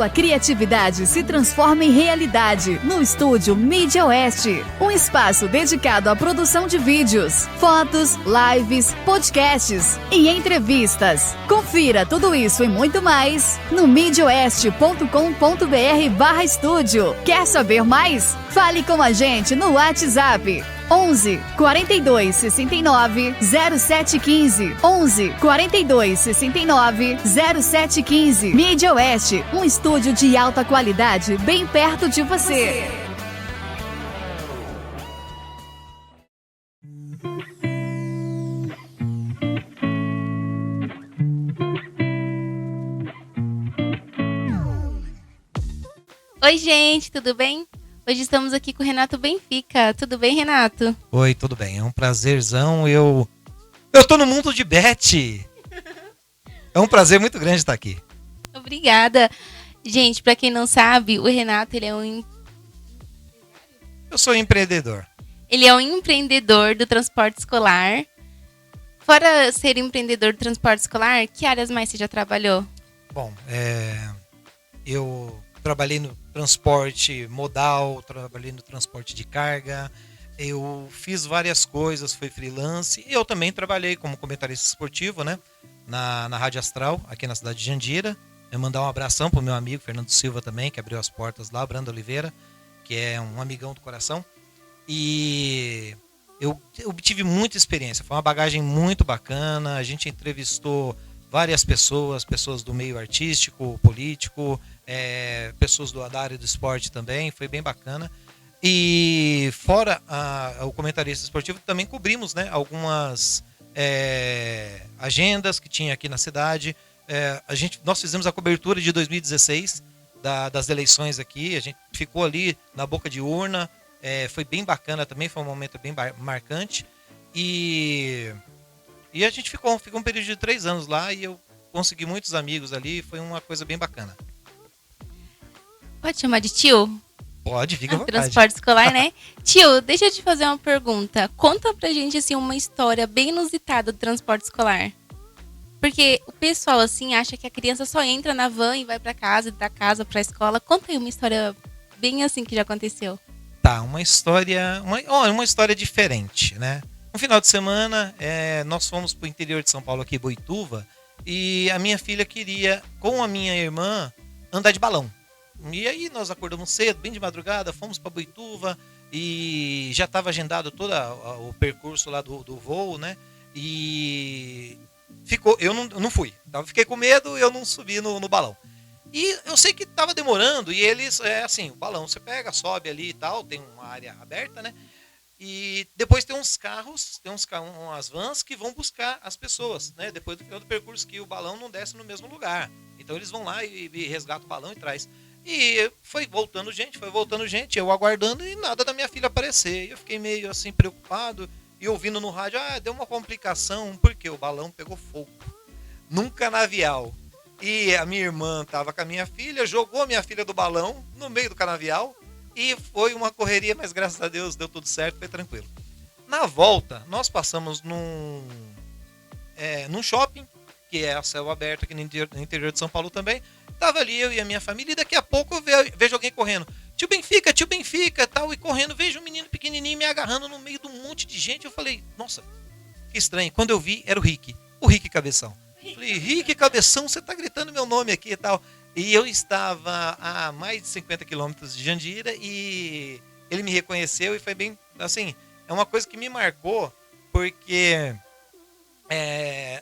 sua criatividade se transforma em realidade no estúdio Mídia Oeste. Um espaço dedicado à produção de vídeos, fotos, lives, podcasts e entrevistas. Confira tudo isso e muito mais no midioeste.com.br/estúdio. Quer saber mais? Fale com a gente no WhatsApp 11 42 69 0715. 11 42 69 0715. Mídia Oeste, um estúdio de alta qualidade bem perto de você. Oi, gente, tudo bem? Hoje estamos aqui com o Renato Benfica. Tudo bem, Renato? Oi, tudo bem. É um prazerzão. Eu tô no mundo de Bet. É um prazer muito grande estar aqui. Obrigada. Gente, para quem não sabe, o Renato, Eu sou empreendedor. Ele é um empreendedor do transporte escolar. Fora ser empreendedor do transporte escolar, que áreas mais você já trabalhou? Bom, eu trabalhei no transporte modal, trabalhei no transporte de carga, eu fiz várias coisas, fui freelance e eu também trabalhei como comentarista esportivo, né, na Rádio Astral, aqui na cidade de Jandira. Eu mandar um abração pro meu amigo Fernando Silva também, que abriu as portas lá, Brando Oliveira, que é um amigão do coração. E eu obtive muita experiência, foi uma bagagem muito bacana, a gente entrevistou várias pessoas do meio artístico, político, pessoas da área do esporte também, foi bem bacana. E fora o comentarista esportivo, também cobrimos, né, algumas agendas que tinha aqui na cidade. Nós fizemos a cobertura de 2016 das eleições aqui, a gente ficou ali na boca de urna, foi bem bacana também, foi um momento bem marcante. E a gente ficou um período de 3 anos lá e eu consegui muitos amigos ali, foi uma coisa bem bacana. Pode chamar de tio? Pode, fica à vontade. Transporte escolar, né? Tio, deixa eu te fazer uma pergunta. Conta pra gente, assim, uma história bem inusitada do transporte escolar. Porque o pessoal, assim, acha que a criança só entra na van e vai pra casa, da casa pra escola. Conta aí uma história bem assim que já aconteceu. Tá, uma história diferente, né? Um final de semana, nós fomos pro interior de São Paulo, aqui, Boituva, e a minha filha queria, com a minha irmã, andar de balão. E aí nós acordamos cedo, bem de madrugada, fomos para Boituva e já estava agendado todo o percurso lá do voo, né? E eu não fui, fiquei com medo, eu não subi no balão. E eu sei que estava demorando e eles, o balão você pega, sobe ali e tal, tem uma área aberta, né? E depois tem uns carros, umas vans que vão buscar as pessoas, né? Depois do final do percurso, que o balão não desce no mesmo lugar. Então eles vão lá e resgatam o balão e traz. E foi voltando gente, eu aguardando e nada da minha filha aparecer. E eu fiquei meio assim preocupado e ouvindo no rádio, deu uma complicação porque o balão pegou fogo num canavial. E a minha irmã estava com a minha filha, jogou a minha filha do balão no meio do canavial e foi uma correria, mas graças a Deus deu tudo certo, foi tranquilo. Na volta, nós passamos num shopping, que é a céu aberto aqui no interior de São Paulo também. Tava ali eu e a minha família e daqui a pouco eu vejo alguém correndo. Tio Benfica, tal, e correndo, vejo um menino pequenininho me agarrando no meio de um monte de gente. Eu falei, nossa, que estranho. Quando eu vi, era o Rick Cabeção. Eu falei, Rick Cabeção, você tá gritando meu nome aqui e tal. E eu estava a mais de 50 quilômetros de Jandira e ele me reconheceu e foi bem, assim, é uma coisa que me marcou porque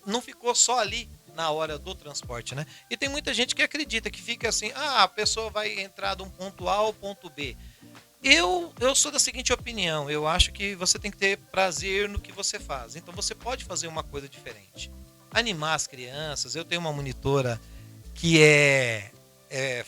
não ficou só ali na hora do transporte, né? E tem muita gente que acredita, que fica assim, a pessoa vai entrar de um ponto A ao ponto B. Eu sou da seguinte opinião, eu acho que você tem que ter prazer no que você faz. Então você pode fazer uma coisa diferente. Animar as crianças, eu tenho uma monitora que é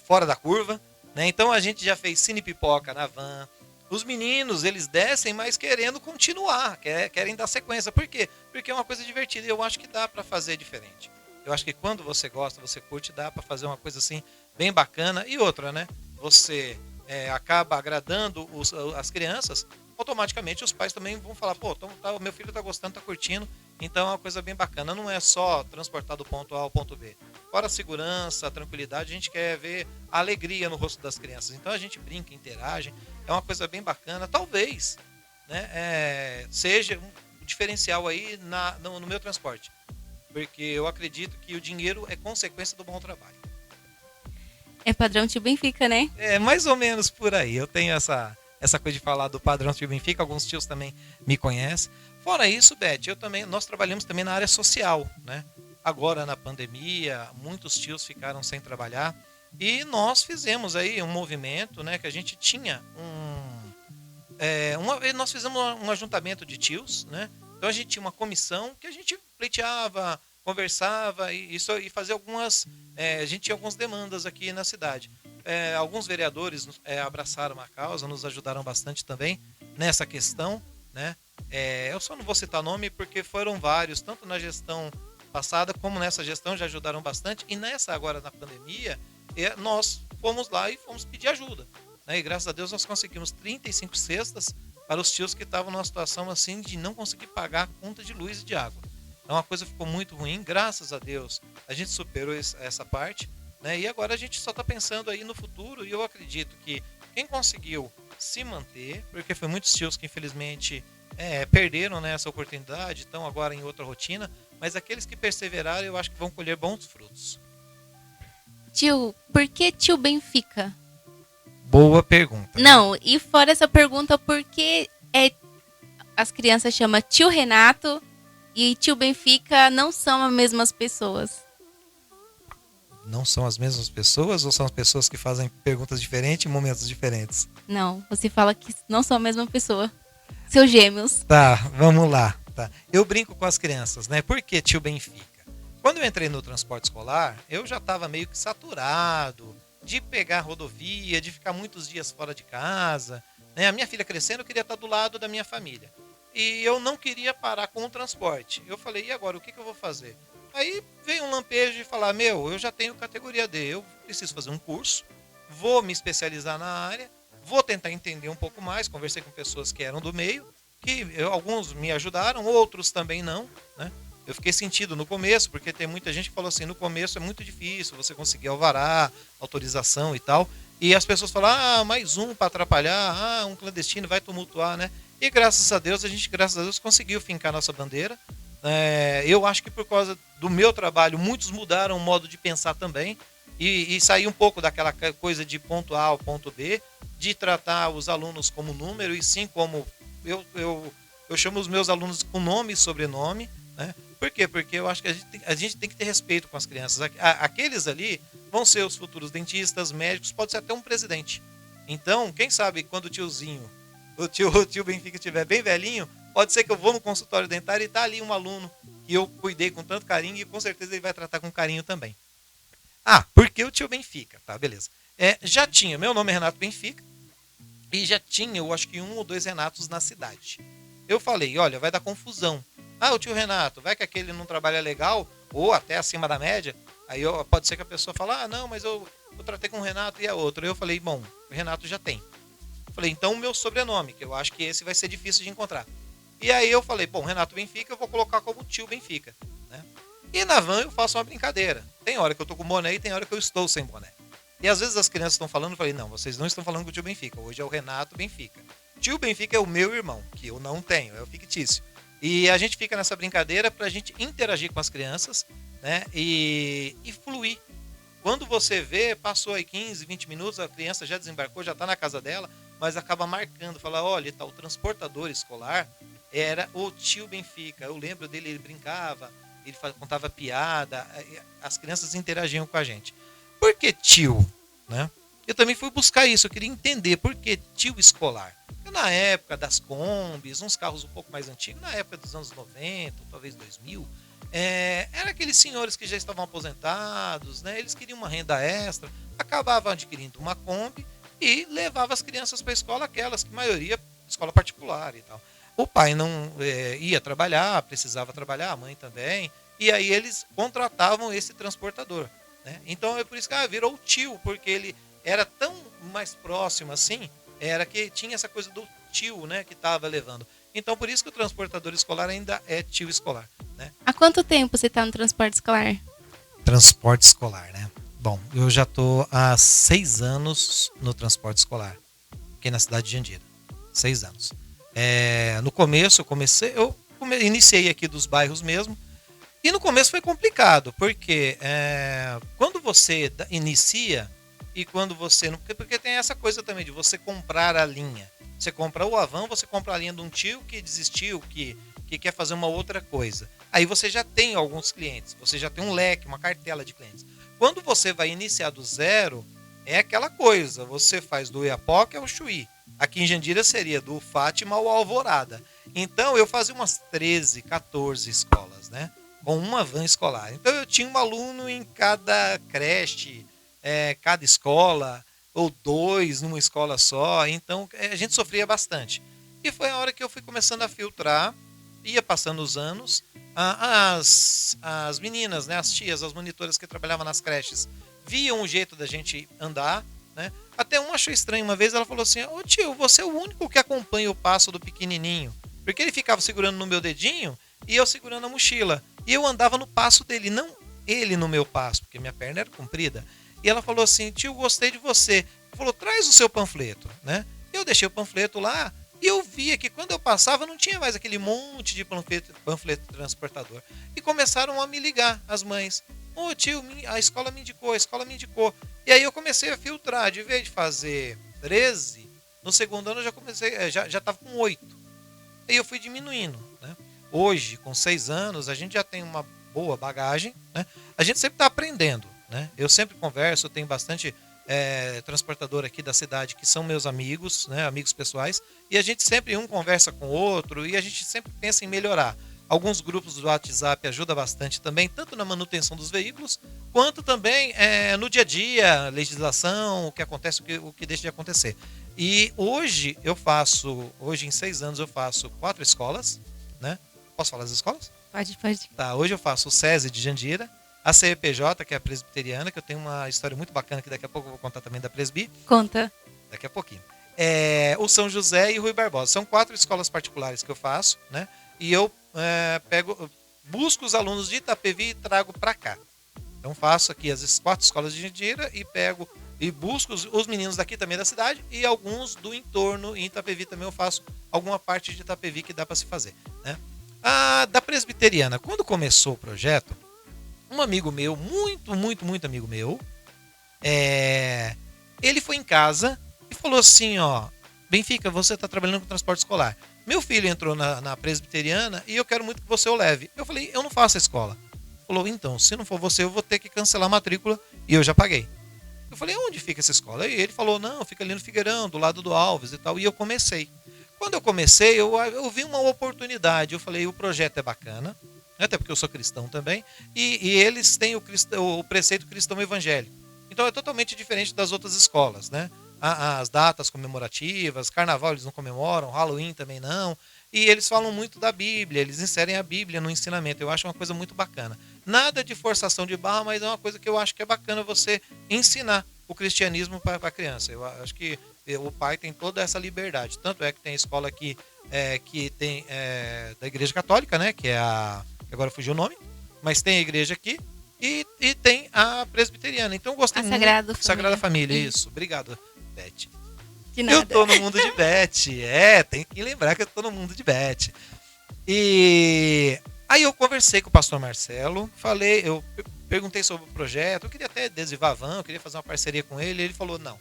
fora da curva, né? Então a gente já fez cine pipoca na van. Os meninos, eles descem, mas querendo continuar, querem dar sequência. Por quê? Porque é uma coisa divertida e eu acho que dá para fazer diferente. Eu acho que quando você gosta, você curte, dá para fazer uma coisa assim bem bacana. E outra, né? Você acaba agradando as crianças, automaticamente os pais também vão falar, meu filho tá gostando, tá curtindo. Então é uma coisa bem bacana. Não é só transportar do ponto A ao ponto B. fora a segurança, a tranquilidade, a gente quer ver a alegria no rosto das crianças. Então a gente brinca, interage, é uma coisa bem bacana. Talvez, né, seja um diferencial aí no meu transporte, porque eu acredito que o dinheiro é consequência do bom trabalho. É padrão Tio Benfica, né? É mais ou menos por aí. Eu tenho essa coisa de falar do padrão Tio Benfica, alguns tios também me conhecem. Fora isso, Beth, nós trabalhamos também na área social, né? Agora na pandemia, muitos tios ficaram sem trabalhar e nós fizemos aí um movimento, né? Que a gente tinha nós fizemos um ajuntamento de tios, né? Então a gente tinha uma comissão que a gente pleiteava, conversava e fazia algumas... a gente tinha algumas demandas aqui na cidade. Alguns vereadores abraçaram a causa, nos ajudaram bastante também nessa questão, né? Eu só não vou citar nome porque foram vários, tanto na gestão passada como nessa gestão já ajudaram bastante. E nessa agora na pandemia, nós fomos lá e fomos pedir ajuda, né? E graças a Deus nós conseguimos 35 cestas para os tios que estavam numa situação assim de não conseguir pagar a conta de luz e de água. Então a coisa ficou muito ruim, graças a Deus a gente superou essa parte, né? E agora a gente só está pensando aí no futuro e eu acredito que quem conseguiu se manter, porque foi muitos tios que infelizmente perderam, né, essa oportunidade, estão agora em outra rotina, mas aqueles que perseveraram eu acho que vão colher bons frutos. Tio, por que Tio Benfica? Boa pergunta. Não, e fora essa pergunta, por que as crianças chamam Tio Renato e Tio Benfica não são as mesmas pessoas? Não são as mesmas pessoas ou são as pessoas que fazem perguntas diferentes em momentos diferentes? Não, você fala que não são a mesma pessoa. Seus gêmeos. Tá, vamos lá. Tá. Eu brinco com as crianças, né? Por que Tio Benfica? Quando eu entrei no transporte escolar, eu já estava meio que saturado de pegar rodovia, de ficar muitos dias fora de casa, né? A minha filha crescendo, eu queria estar do lado da minha família. E eu não queria parar com o transporte. Eu falei, e agora, o que eu vou fazer? Aí veio um lampejo de falar, eu já tenho categoria D, eu preciso fazer um curso, vou me especializar na área, vou tentar entender um pouco mais, conversei com pessoas que eram do meio, alguns me ajudaram, outros também não, né? Eu fiquei sentido no começo, porque tem muita gente que falou assim, no começo é muito difícil você conseguir alvará, autorização e tal, e as pessoas falam, mais um para atrapalhar, um clandestino vai tumultuar, né? E graças a Deus, a gente conseguiu fincar nossa bandeira. Eu acho que por causa do meu trabalho, muitos mudaram o modo de pensar também e sair um pouco daquela coisa de ponto A ao ponto B, de tratar os alunos como número e sim como... Eu chamo os meus alunos com nome e sobrenome, né? Por quê? Porque eu acho que a gente tem que ter respeito com as crianças. Aqueles ali vão ser os futuros dentistas, médicos, pode ser até um presidente. Então, quem sabe quando o tio Benfica estiver bem velhinho, pode ser que eu vou no consultório dentário e tá ali um aluno que eu cuidei com tanto carinho e com certeza ele vai tratar com carinho também. Por que o Tio Benfica? Tá, beleza. Já tinha, meu nome é Renato Benfica e já tinha, eu acho que 1 ou 2 Renatos na cidade. Eu falei, olha, vai dar confusão. O tio Renato, vai que aquele não trabalha legal ou até acima da média, aí pode ser que a pessoa fale, não, mas eu tratei com o Renato e a outra. Eu falei, bom, o Renato já tem. Eu falei, então o meu sobrenome, que eu acho que esse vai ser difícil de encontrar. E aí eu falei, bom, Renato Benfica, eu vou colocar como Tio Benfica, né? E na van eu faço uma brincadeira. Tem hora que eu tô com boné e tem hora que eu estou sem boné. E às vezes as crianças estão falando, eu falei, não, vocês não estão falando com o Tio Benfica, hoje é o Renato Benfica. Tio Benfica é o meu irmão, que eu não tenho, é o fictício. E a gente fica nessa brincadeira pra gente interagir com as crianças, né? E fluir. Quando você vê, passou aí 15, 20 minutos, a criança já desembarcou, já tá na casa dela, mas acaba marcando, fala, olha, o transportador escolar era o Tio Benfica. Eu lembro dele, ele brincava, ele contava piada, as crianças interagiam com a gente. Por que tio? Né? Eu também fui buscar isso, eu queria entender por que tio escolar. Porque na época das combis, uns carros um pouco mais antigos, na época dos anos 90, talvez 2000, eram aqueles senhores que já estavam aposentados, né? Eles queriam uma renda extra, acabavam adquirindo uma Kombi e levavam as crianças para a escola, aquelas que a maioria, escola particular e tal. O pai não ia trabalhar, precisava trabalhar, a mãe também, e aí eles contratavam esse transportador, né? Então é por isso que virou o tio, porque ele era tão mais próximo assim, era que tinha essa coisa do tio, né, que estava levando. Então por isso que o transportador escolar ainda é tio escolar, né? Há quanto tempo você está no transporte escolar? Transporte escolar, né? Bom, eu já tô há 6 anos no transporte escolar, aqui na cidade de Jandira. 6 anos. No começo iniciei aqui dos bairros mesmo, e no começo foi complicado, porque quando você inicia e quando você não. Porque tem essa coisa também de você comprar a linha. Você compra o Avan, você compra a linha de um tio que desistiu, que quer fazer uma outra coisa. Aí você já tem alguns clientes, você já tem um leque, uma cartela de clientes. Quando você vai iniciar do zero, é aquela coisa, você faz do Iapoca ao Chuí. Aqui em Jandira seria do Fátima ao Alvorada. Então eu fazia umas 13, 14 escolas, né? Com uma van escolar. Então eu tinha um aluno em cada creche, cada escola, ou 2 numa escola só. Então a gente sofria bastante. E foi a hora que eu fui começando a filtrar, ia passando os anos, as meninas, né, as tias, as monitoras que trabalhavam nas creches, viam o jeito da gente andar, né? Até uma achou estranho uma vez, ela falou assim: ô tio, você é o único que acompanha o passo do pequenininho. Porque ele ficava segurando no meu dedinho e eu segurando a mochila. E eu andava no passo dele, não ele no meu passo, porque minha perna era comprida. E ela falou assim: tio, gostei de você. Ele falou: traz o seu panfleto, né? Eu deixei o panfleto lá e eu via que quando eu passava não tinha mais aquele monte de panfleto transportador. E começaram a me ligar, as mães. Ô tio, a escola me indicou, a escola me indicou. E aí eu comecei a filtrar, de vez de fazer 13, no segundo ano eu já comecei, já estava com 8. Aí eu fui diminuindo, né? Hoje, com 6 anos, a gente já tem uma boa bagagem, né? A gente sempre está aprendendo, né? Eu sempre converso, eu tenho bastante transportador aqui da cidade que são meus amigos, né? Amigos pessoais, e a gente sempre um conversa com o outro e a gente sempre pensa em melhorar. Alguns grupos do WhatsApp ajudam bastante também, tanto na manutenção dos veículos, quanto também no dia a dia, legislação, o que acontece, o que deixa de acontecer. E hoje em 6 anos eu faço 4 escolas, né? Posso falar das escolas? Pode. Tá, hoje eu faço o SESI de Jandira, a CEPJ, que é a presbiteriana, que eu tenho uma história muito bacana que daqui a pouco eu vou contar também da Presbi. Conta. Daqui a pouquinho. O São José e Rui Barbosa. São 4 escolas particulares que eu faço, né? E eu busco os alunos de Itapevi e trago para cá. Então faço aqui as 4 escolas de Jandira e busco os meninos daqui também da cidade e alguns do entorno. Em Itapevi também eu faço alguma parte de Itapevi que dá para se fazer, né? Da presbiteriana, quando começou o projeto, um amigo meu, muito amigo meu, ele foi em casa e falou assim: ó, Benfica, você está trabalhando com transporte escolar. Meu filho entrou na presbiteriana e eu quero muito que você o leve. Eu falei: eu não faço a escola. Ele falou: então, se não for você, eu vou ter que cancelar a matrícula e eu já paguei. Eu falei: onde fica essa escola? E ele falou: não, fica ali no Figueirão, do lado do Alves e tal. E eu comecei. Quando eu comecei, eu vi uma oportunidade. Eu falei: o projeto é bacana, até porque eu sou cristão também, e eles têm o preceito cristão evangélico. Então é totalmente diferente das outras escolas, né? As datas comemorativas, carnaval eles não comemoram, Halloween também não, e eles falam muito da Bíblia, eles inserem a Bíblia no ensinamento. Eu acho uma coisa muito bacana. Nada de forçação de barra, mas é uma coisa que eu acho que é bacana você ensinar o cristianismo para a criança. Eu acho que o pai tem toda essa liberdade. Tanto é que tem escola aqui que tem da Igreja Católica, né? Que é agora fugiu o nome, mas tem a igreja aqui e tem a presbiteriana. Então eu gostei muito. Sagrada Família, isso. Obrigado, Beth. De nada. Eu tô no mundo de Beth. Tem que lembrar que eu tô no mundo de Beth. E aí eu conversei com o pastor Marcelo, eu perguntei sobre o projeto, eu queria até adesivar a van, eu queria fazer uma parceria com ele. Ele falou: não,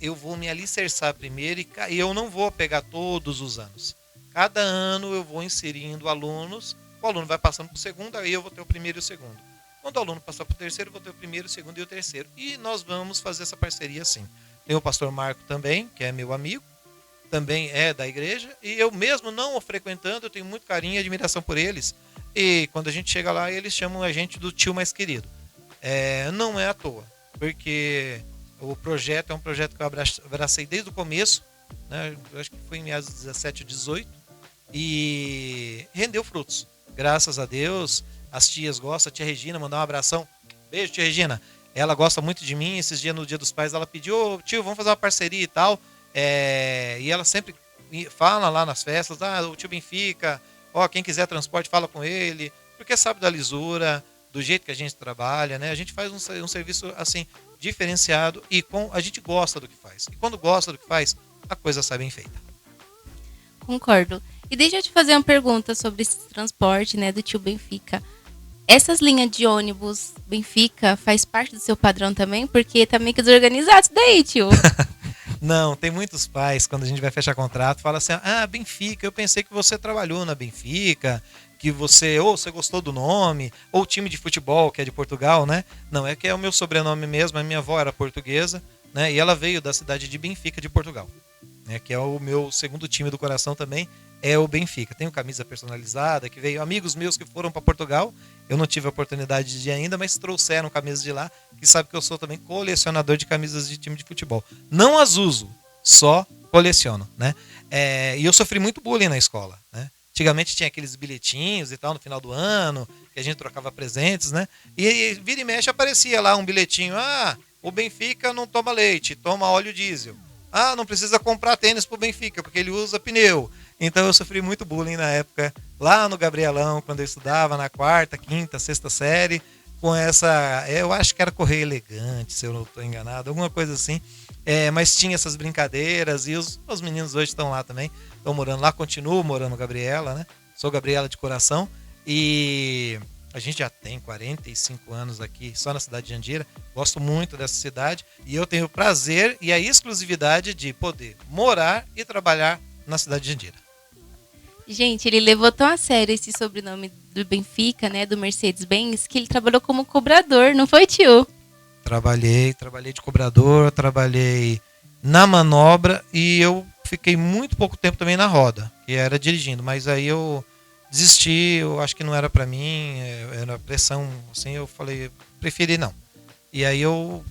eu vou me alicerçar primeiro e eu não vou pegar todos os anos. Cada ano eu vou inserindo alunos. O aluno vai passando para o segundo, aí eu vou ter o primeiro e o segundo. Quando o aluno passar para o terceiro, eu vou ter o primeiro, o segundo e o terceiro. E nós vamos fazer essa parceria assim. Tem o pastor Marco também, que é meu amigo, também é da igreja. E eu mesmo não o frequentando, eu tenho muito carinho e admiração por eles. E quando a gente chega lá, eles chamam a gente do tio mais querido. Não é à toa, porque o projeto é um projeto que eu abracei desde o começo, né? Eu acho que foi em meados de 17 ou 18. E rendeu frutos. Graças a Deus, as tias gostam. A tia Regina, mandar um abração. Beijo, tia Regina. Ela gosta muito de mim. Esses dias, no Dia dos Pais, ela pediu: ô, tio, vamos fazer uma parceria e tal. E ela sempre fala lá nas festas: o tio Benfica, quem quiser transporte, fala com ele. Porque sabe da lisura. do jeito que a gente trabalha, né? A gente faz um serviço assim diferenciado e a gente gosta do que faz. E quando gosta do que faz, a coisa sai bem feita. Concordo. E deixa eu te fazer uma pergunta sobre esse transporte, né, do tio Benfica. Essas linhas de ônibus Benfica faz parte do seu padrão também? Porque tá meio que desorganizado isso daí, tio. Não, tem muitos pais, quando a gente vai fechar contrato, fala assim, Benfica, eu pensei que você trabalhou na Benfica, que você gostou do nome, ou time de futebol, que é de Portugal, né? Não, é que é o meu sobrenome mesmo, a minha avó era portuguesa, né? E ela veio da cidade de Benfica, de Portugal, né? Que é o meu segundo time do coração também, é o Benfica. Tenho camisa personalizada, que veio amigos meus que foram para Portugal, eu não tive a oportunidade de ir ainda, mas trouxeram camisas de lá, que sabe que eu sou também colecionador de camisas de time de futebol. Não as uso, só coleciono, né? E eu sofri muito bullying na escola, né? Antigamente tinha aqueles bilhetinhos e tal no final do ano, que a gente trocava presentes, né? E vira e mexe aparecia lá um bilhetinho, o Benfica não toma leite, toma óleo diesel. Não precisa comprar tênis pro Benfica, porque ele usa pneu. Então eu sofri muito bullying na época, lá no Gabrielão, quando eu estudava na 4ª, 5ª, 6ª série, com essa, eu acho que era Correio Elegante, se eu não estou enganado, alguma coisa assim. Mas tinha essas brincadeiras e os meninos hoje estão lá também, estão morando lá, continuo morando no Gabriela, né? Sou Gabriela de coração e a gente já tem 45 anos aqui, só na cidade de Jandira. Gosto muito dessa cidade e eu tenho o prazer e a exclusividade de poder morar e trabalhar na cidade de Jandira. Gente, ele levou tão a sério esse sobrenome do Benfica, né, do Mercedes-Benz, que ele trabalhou como cobrador, não foi, tio? Trabalhei de cobrador, trabalhei na manobra e eu fiquei muito pouco tempo também na roda, que era dirigindo, mas aí eu desisti, eu acho que não era pra mim, era pressão, assim, eu falei, preferi não. E aí eu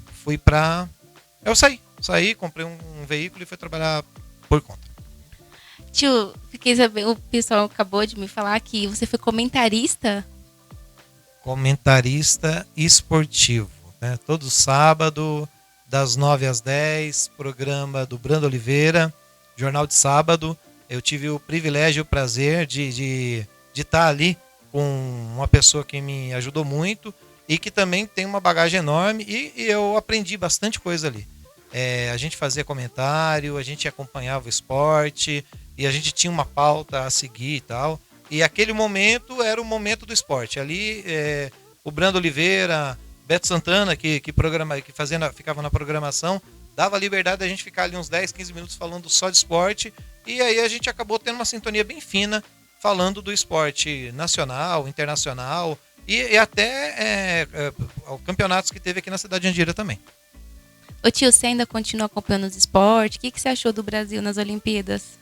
saí, comprei um veículo e fui trabalhar por conta. Tio, fiquei sabendo, o pessoal acabou de me falar que você foi comentarista. Comentarista esportivo, né? Todo sábado, das 9 às 10, programa do Brando Oliveira, Jornal de Sábado. Eu tive o privilégio e o prazer de estar ali com uma pessoa que me ajudou muito e que também tem uma bagagem enorme e eu aprendi bastante coisa ali. A gente fazia comentário, a gente acompanhava o esporte e a gente tinha uma pauta a seguir e tal. E aquele momento era o momento do esporte. Ali, o Brando Oliveira, Beto Santana, que ficava na programação, dava a liberdade da gente ficar ali uns 10, 15 minutos falando só de esporte. E aí a gente acabou tendo uma sintonia bem fina, falando do esporte nacional, internacional e até campeonatos que teve aqui na cidade de Jandira também. Ô tio, você ainda continua acompanhando os esportes? O que você achou do Brasil nas Olimpíadas?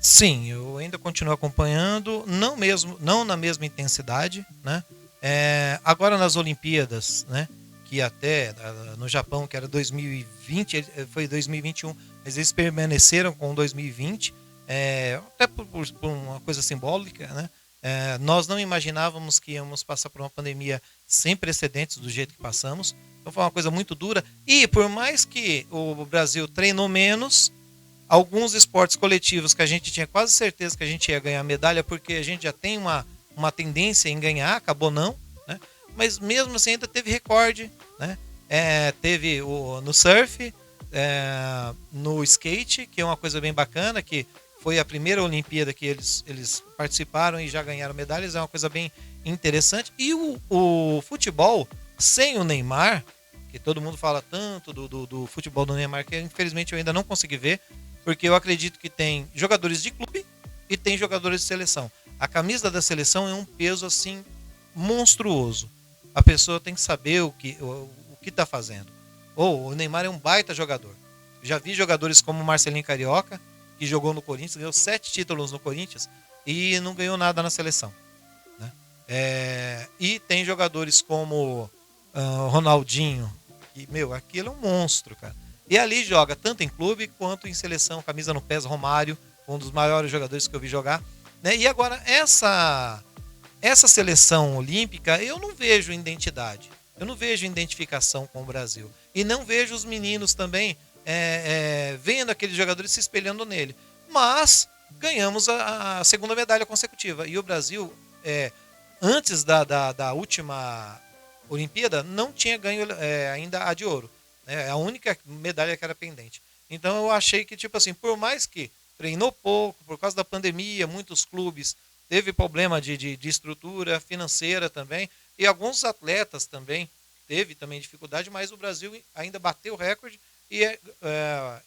Sim, eu ainda continuo acompanhando, não na mesma intensidade, né? Agora nas Olimpíadas, né? Que até no Japão, que era 2020, foi 2021, mas eles permaneceram com 2020, até por uma coisa simbólica, né? Nós não imaginávamos que íamos passar por uma pandemia sem precedentes do jeito que passamos, então foi uma coisa muito dura, e por mais que o Brasil treinou menos, alguns esportes coletivos que a gente tinha quase certeza que a gente ia ganhar medalha, porque a gente já tem uma tendência em ganhar, acabou não, né? Mas mesmo assim ainda teve recorde, né? Teve no surf, no skate, que é uma coisa bem bacana, que foi a primeira Olimpíada que eles participaram e já ganharam medalhas, é uma coisa bem interessante. E o futebol, sem o Neymar, que todo mundo fala tanto do futebol do Neymar, que infelizmente eu ainda não consegui ver, porque eu acredito que tem jogadores de clube e tem jogadores de seleção. A camisa da seleção é um peso assim monstruoso. A pessoa tem que saber o que está fazendo. O Neymar é um baita jogador. Já vi jogadores como o Marcelinho Carioca, que jogou no Corinthians, ganhou 7 títulos no Corinthians e não ganhou nada na seleção, né? E tem jogadores como Ronaldinho, que, aquilo é um monstro, cara. E ali joga tanto em clube quanto em seleção, camisa no pés, Romário, um dos maiores jogadores que eu vi jogar, né? E agora, essa seleção olímpica, eu não vejo identidade, eu não vejo identificação com o Brasil. E não vejo os meninos também vendo aqueles jogadores se espelhando nele. Mas ganhamos a segunda medalha consecutiva. E o Brasil, antes da última Olimpíada, não tinha ganho ainda a de ouro. Né? A única medalha que era pendente. Então eu achei que, tipo assim, por mais que treinou pouco, por causa da pandemia, muitos clubes teve problema de estrutura financeira também, e alguns atletas também teve também dificuldade, mas o Brasil ainda bateu o recorde e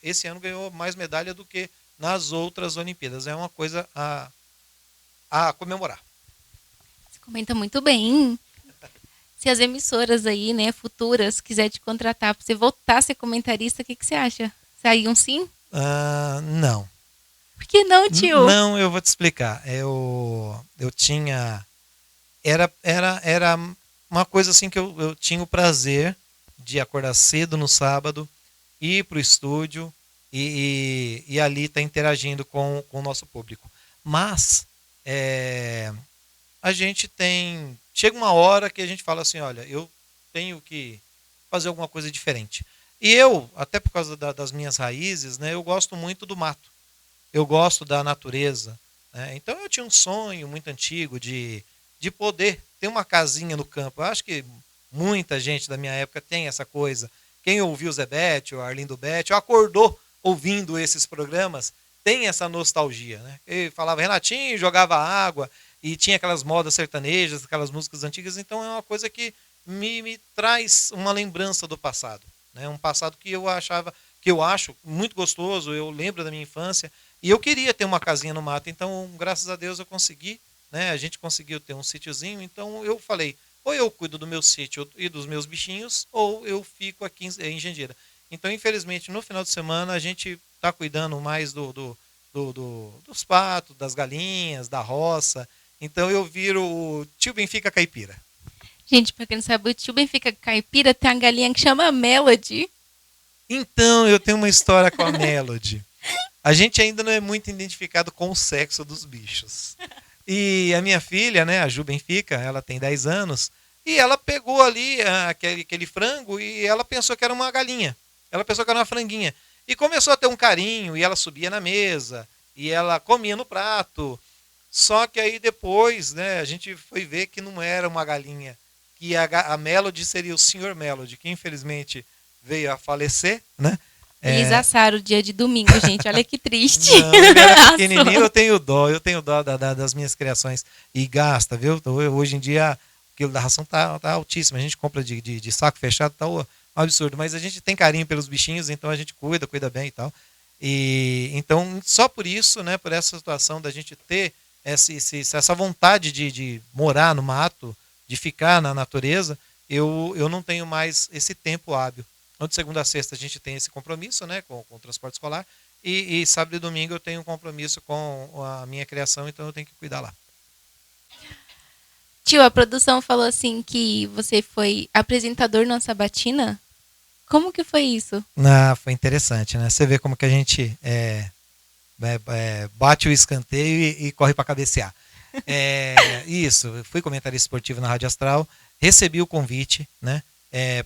esse ano ganhou mais medalha do que nas outras Olimpíadas. É uma coisa a comemorar. Você comenta muito bem. Se as emissoras aí, né, futuras, quiser te contratar para você voltar a ser comentarista, o que você acha? Saiu um sim? Não. Por que não, tio? Não, eu vou te explicar. Eu tinha... Era uma coisa assim que eu tinha o prazer de acordar cedo no sábado, ir para o estúdio e ali estar interagindo com o nosso público. Mas a gente tem... Chega uma hora que a gente fala assim, olha, eu tenho que fazer alguma coisa diferente. E eu, até por causa das minhas raízes, né, eu gosto muito do mato. Eu gosto da natureza. Né? Então eu tinha um sonho muito antigo de poder ter uma casinha no campo. Eu acho que muita gente da minha época tem essa coisa. Quem ouviu o Zé Bétio, o Arlindo Bétio, acordou ouvindo esses programas, tem essa nostalgia. Né? Ele falava Renatinho, jogava água, e tinha aquelas modas sertanejas, aquelas músicas antigas. Então é uma coisa que me traz uma lembrança do passado. Né? Um passado que eu acho muito gostoso, eu lembro da minha infância, e eu queria ter uma casinha no mato, então graças a Deus eu consegui, né? A gente conseguiu ter um sítiozinho, então eu falei, ou eu cuido do meu sítio e dos meus bichinhos, ou eu fico aqui em Jandira. Então infelizmente no final de semana a gente está cuidando mais dos patos, das galinhas, da roça, então eu viro o tio Benfica Caipira. Gente, pra quem não sabe, o tio Benfica Caipira tem uma galinha que chama Melody. Então, eu tenho uma história com a Melody. A gente ainda não é muito identificado com o sexo dos bichos. E a minha filha, né, a Ju Benfica, ela tem 10 anos, e ela pegou ali aquele frango e ela pensou que era uma galinha. Ela pensou que era uma franguinha. E começou a ter um carinho, e ela subia na mesa, e ela comia no prato. Só que aí depois, né, a gente foi ver que não era uma galinha, que a Melody seria o Sr. Melody, que infelizmente veio a falecer, né? Eles assaram o dia de domingo, gente. Olha que triste. Não, ele era pequenininho, eu tenho dó das minhas criações. E gasta, viu? Hoje em dia, o quilo da ração tá altíssimo. A gente compra de saco fechado, tá um absurdo. Mas a gente tem carinho pelos bichinhos, então a gente cuida bem e tal. E então, só por isso, né, por essa situação da gente ter essa vontade de morar no mato, de ficar na natureza, eu não tenho mais esse tempo hábil. De segunda a sexta a gente tem esse compromisso, né, com o transporte escolar, e sábado e domingo eu tenho um compromisso com a minha criação, então eu tenho que cuidar lá. Tio, a produção falou assim que você foi apresentador na Sabatina. Como que foi isso? Foi interessante, né? Você vê como que a gente bate o escanteio e corre para cabecear. Isso, eu fui comentarista esportivo na Rádio Astral, recebi o convite, né,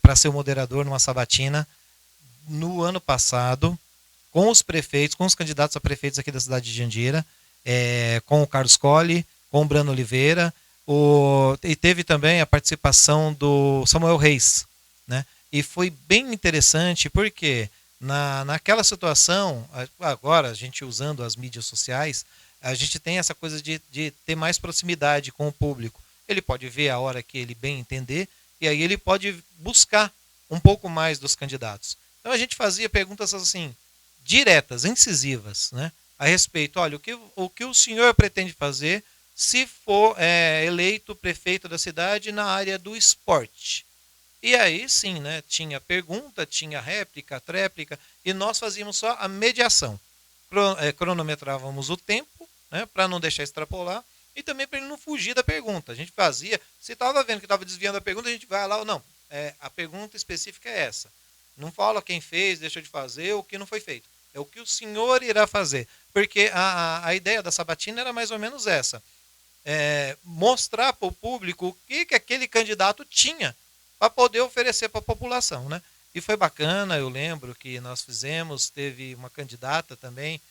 para ser o moderador numa sabatina no ano passado, com os prefeitos, com os candidatos a prefeitos aqui da cidade de Jandira, com o Carlos Colli, com o Brano Oliveira, e teve também a participação do Samuel Reis, né? E foi bem interessante porque naquela situação, agora a gente usando as mídias sociais, a gente tem essa coisa de ter mais proximidade com o público. Ele pode ver a hora que ele bem entender, e aí ele pode buscar um pouco mais dos candidatos. Então a gente fazia perguntas assim, diretas, incisivas, né? A respeito, olha, o que o senhor pretende fazer se for eleito prefeito da cidade na área do esporte? E aí sim, né? Tinha pergunta, tinha réplica, tréplica, e nós fazíamos só a mediação. Cronometrávamos o tempo, né, para não deixar extrapolar, e também para ele não fugir da pergunta. A gente fazia, se estava vendo que estava desviando a pergunta, a gente vai lá ou não. A pergunta específica é essa. Não fala quem fez, deixou de fazer, o que não foi feito. É o que o senhor irá fazer. Porque a ideia da sabatina era mais ou menos essa. Mostrar para o público o que aquele candidato tinha para poder oferecer para a população, né? E foi bacana, eu lembro que nós fizemos, teve uma candidata também,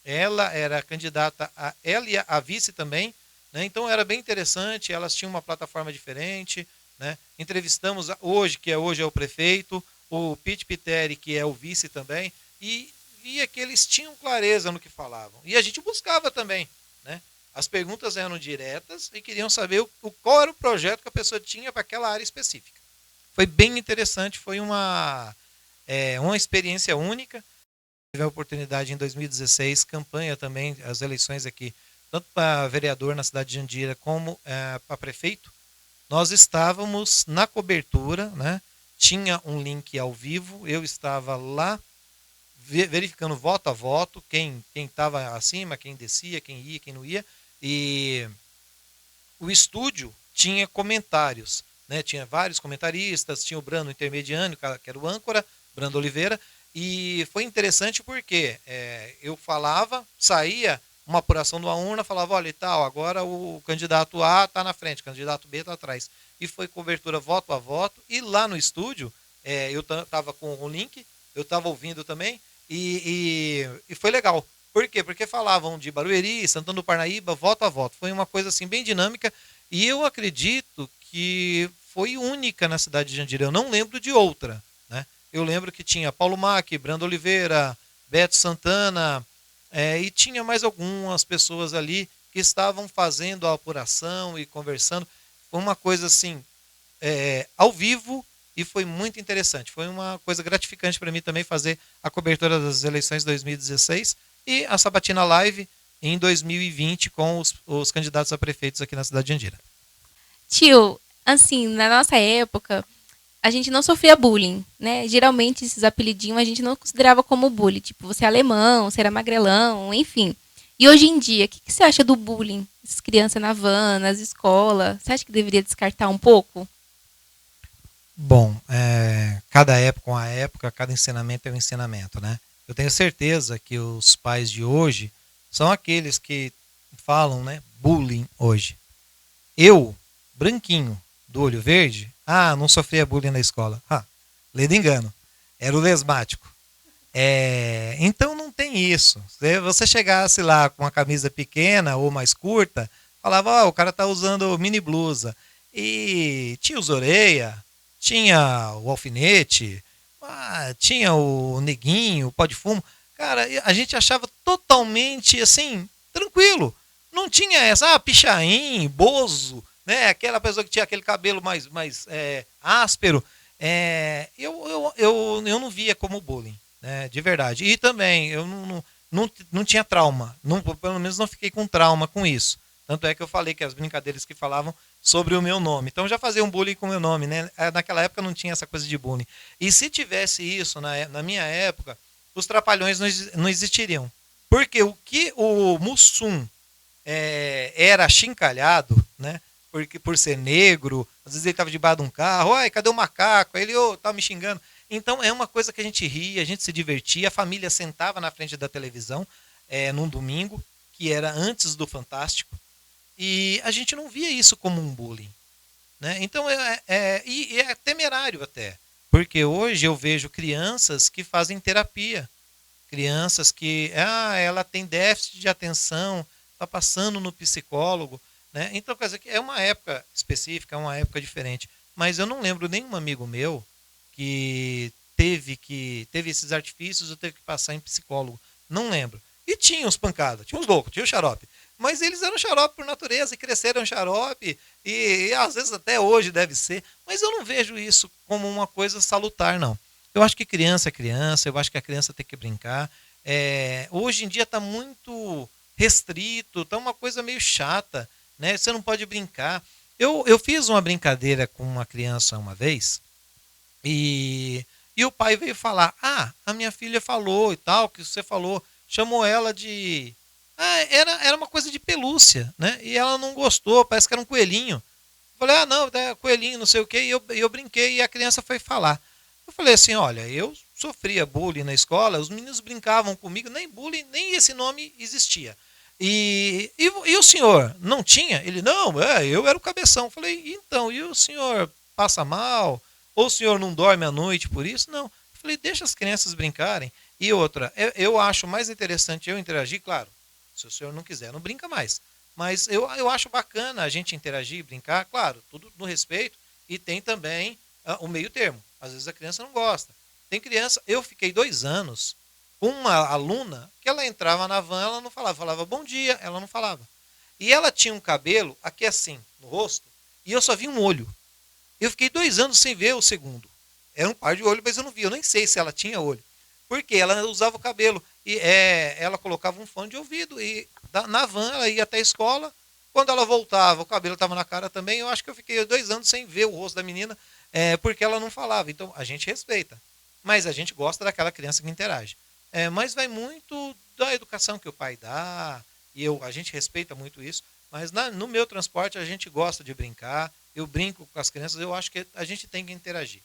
ela era candidata, ela e a vice também, né? Então era bem interessante, elas tinham uma plataforma diferente, né? Entrevistamos hoje, hoje é o prefeito, o Pete Piteri, que é o vice também, e via que eles tinham clareza no que falavam. E a gente buscava também, né? As perguntas eram diretas e queriam saber qual era o projeto que a pessoa tinha para aquela área específica. Foi bem interessante, foi uma experiência única. Tive a oportunidade em 2016, campanha também, as eleições aqui, tanto para vereador na cidade de Jandira como para prefeito. Nós estávamos na cobertura, né? Tinha um link ao vivo, eu estava lá verificando voto a voto, quem estava acima, quem descia, quem ia, quem não ia. E o estúdio tinha comentários, né? Tinha vários comentaristas, tinha o Brando Intermediano, que era o âncora, Brando Oliveira, e foi interessante porque eu falava, saía uma apuração de uma urna, falava, olha e tal, agora o candidato A está na frente, o candidato B está atrás. E foi cobertura voto a voto, e lá no estúdio, eu estava com o link, eu estava ouvindo também, e foi legal. Por quê? Porque falavam de Barueri, Santana do Parnaíba, voto a voto. Foi uma coisa assim bem dinâmica, e eu acredito que foi única na cidade de Jandira. Eu não lembro de outra, né? Eu lembro que tinha Paulo Mac, Brando Oliveira, Beto Santana, e tinha mais algumas pessoas ali que estavam fazendo a apuração e conversando. Foi uma coisa assim, ao vivo, e foi muito interessante. Foi uma coisa gratificante para mim também fazer a cobertura das eleições de 2016 e a Sabatina Live em 2020 com os candidatos a prefeitos aqui na cidade de Jandira. Tio, assim, na nossa época, a gente não sofria bullying, né? Geralmente esses apelidinhos a gente não considerava como bullying. Tipo, você é alemão, você era magrelão, enfim. E hoje em dia, o que você acha do bullying? Essas crianças na van, nas escolas. Você acha que deveria descartar um pouco? Bom, cada época com a época, cada ensinamento é um ensinamento, né? Eu tenho certeza que os pais de hoje são aqueles que falam, né, bullying hoje. Eu, branquinho, do olho verde, não sofria bullying na escola. Ledo engano. Era o lesmático. Então não tem isso. Se você chegasse lá com uma camisa pequena ou mais curta, falava, o cara tá usando mini blusa. E tinha os orelha, tinha o alfinete, tinha o neguinho, o pó de fumo. Cara, a gente achava totalmente assim, tranquilo. Não tinha essa, pichain, bozo, né? Aquela pessoa que tinha aquele cabelo mais áspero. Eu não via como bullying, né? De verdade. E também, eu não tinha trauma. Pelo menos não fiquei com trauma com isso. Tanto é que eu falei que as brincadeiras que falavam sobre o meu nome. Então já fazia um bullying com o meu nome, né? Naquela época não tinha essa coisa de bullying. E se tivesse isso na minha época, os trapalhões não existiriam. Porque o que o Mussum era achincalhado, né? Porque por ser negro, às vezes ele estava debaixo de um carro, cadê o macaco? Aí ele tá me xingando. Então é uma coisa que a gente ria, a gente se divertia, a família sentava na frente da televisão num domingo, que era antes do Fantástico, e a gente não via isso como um bullying, né? Então e é temerário até, porque hoje eu vejo crianças que fazem terapia, crianças que ela tem déficit de atenção, está passando no psicólogo, né? Então, quer dizer, é uma época específica, é uma época diferente. Mas eu não lembro nenhum amigo meu que teve esses artifícios ou teve que passar em psicólogo. Não lembro. E tinha os pancadas, tinha os loucos, tinha o xarope. Mas eles eram xarope por natureza e cresceram xarope. E às vezes até hoje deve ser. Mas eu não vejo isso como uma coisa salutar, não. Eu acho que criança é criança, eu acho que a criança tem que brincar. Hoje em dia está muito restrito, está uma coisa meio chata, né? Você não pode brincar. Eu fiz uma brincadeira com uma criança uma vez e o pai veio falar, a minha filha falou e tal, que você falou, chamou ela de... era uma coisa de pelúcia, né? E ela não gostou, parece que era um coelhinho. Eu falei, não, é coelhinho, não sei o quê, e eu brinquei e a criança foi falar. Eu falei assim, olha, eu sofria bullying na escola, os meninos brincavam comigo, nem bullying, nem esse nome existia. E o senhor não tinha? Ele, não, eu era o cabeção. Eu falei, então, e o senhor passa mal? Ou o senhor não dorme à noite por isso? Não. Eu falei, deixa as crianças brincarem. E outra, eu acho mais interessante eu interagir, claro, se o senhor não quiser, não brinca mais. Mas eu acho bacana a gente interagir, brincar, claro, tudo no respeito, e tem também o meio termo. Às vezes a criança não gosta. Tem criança, eu fiquei 2 anos com uma aluna que ela entrava na van, ela não falava bom dia, ela não falava. E ela tinha um cabelo aqui assim, no rosto, e eu só vi um olho. Eu fiquei 2 anos sem ver o segundo. Era um par de olho, mas eu não vi. Eu nem sei se ela tinha olho. Porque ela usava o cabelo. E ela colocava um fone de ouvido. E na van ela ia até a escola. Quando ela voltava, o cabelo estava na cara também. Eu acho que eu fiquei 2 anos sem ver o rosto da menina, porque ela não falava. Então a gente respeita. Mas a gente gosta daquela criança que interage. Mas vai muito da educação que o pai dá. E a gente respeita muito isso. Mas no meu transporte a gente gosta de brincar. Eu brinco com as crianças. Eu acho que a gente tem que interagir.